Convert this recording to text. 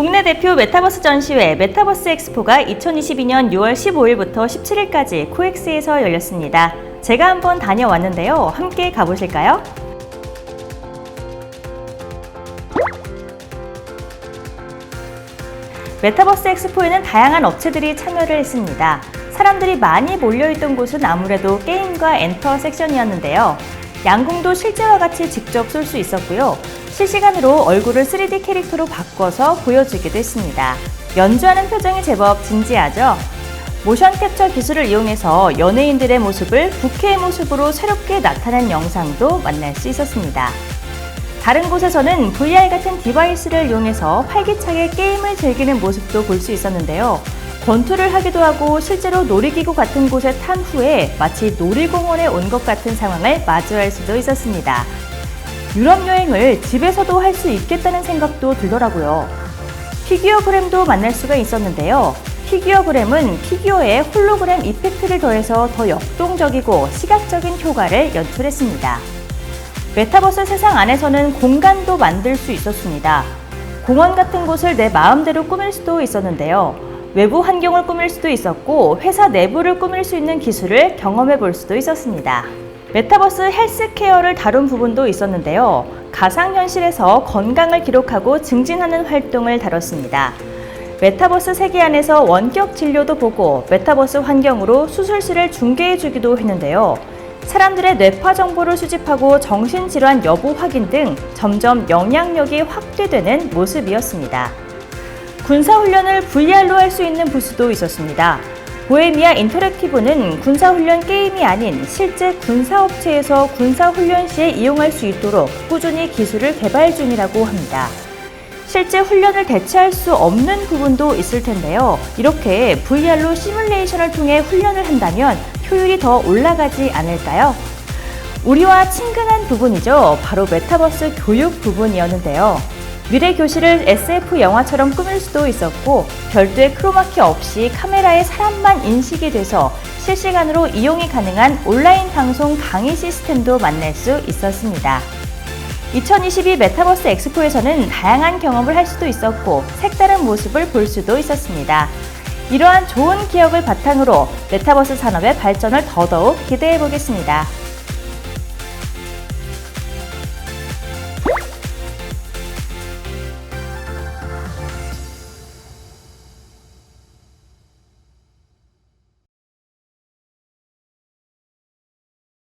국내 대표 메타버스 전시회 메타버스 엑스포가 2022년 6월 15일부터 17일까지 코엑스에서 열렸습니다. 제가 한번 다녀왔는데요. 함께 가보실까요? 메타버스 엑스포에는 다양한 업체들이 참여를 했습니다. 사람들이 많이 몰려있던 곳은 아무래도 게임과 엔터 섹션이었는데요. 양궁도 실제와 같이 직접 쏠 수 있었고요. 실시간으로 얼굴을 3D 캐릭터로 바꿔서 보여주기도 했습니다. 연주하는 표정이 제법 진지하죠? 모션 캡처 기술을 이용해서 연예인들의 모습을 부캐의 모습으로 새롭게 나타낸 영상도 만날 수 있었습니다. 다른 곳에서는 VR 같은 디바이스를 이용해서 활기차게 게임을 즐기는 모습도 볼 수 있었는데요. 권투를 하기도 하고 실제로 놀이기구 같은 곳에 탄 후에 마치 놀이공원에 온 것 같은 상황을 마주할 수도 있었습니다. 유럽 여행을 집에서도 할 수 있겠다는 생각도 들더라고요. 피규어그램도 만날 수가 있었는데요. 피규어그램은 피규어에 홀로그램 이펙트를 더해서 더 역동적이고 시각적인 효과를 연출했습니다. 메타버스 세상 안에서는 공간도 만들 수 있었습니다. 공원 같은 곳을 내 마음대로 꾸밀 수도 있었는데요. 외부 환경을 꾸밀 수도 있었고 회사 내부를 꾸밀 수 있는 기술을 경험해 볼 수도 있었습니다. 메타버스 헬스케어를 다룬 부분도 있었는데요. 가상현실에서 건강을 기록하고 증진하는 활동을 다뤘습니다. 메타버스 세계 안에서 원격 진료도 보고 메타버스 환경으로 수술실을 중계해 주기도 했는데요. 사람들의 뇌파 정보를 수집하고 정신질환 여부 확인 등 점점 영향력이 확대되는 모습이었습니다. 군사훈련을 VR로 할 수 있는 부스도 있었습니다. 보헤미아 인터랙티브는 군사훈련 게임이 아닌 실제 군사업체에서 군사훈련 시에 이용할 수 있도록 꾸준히 기술을 개발 중이라고 합니다. 실제 훈련을 대체할 수 없는 부분도 있을 텐데요. 이렇게 VR로 시뮬레이션을 통해 훈련을 한다면 효율이 더 올라가지 않을까요? 우리와 친근한 부분이죠. 바로 메타버스 교육 부분이었는데요. 미래 교실을 SF 영화처럼 꾸밀 수도 있었고 별도의 크로마키 없이 카메라에 사람만 인식이 돼서 실시간으로 이용이 가능한 온라인 방송 강의 시스템도 만날 수 있었습니다. 2022 메타버스 엑스포에서는 다양한 경험을 할 수도 있었고 색다른 모습을 볼 수도 있었습니다. 이러한 좋은 기억을 바탕으로 메타버스 산업의 발전을 더더욱 기대해 보겠습니다.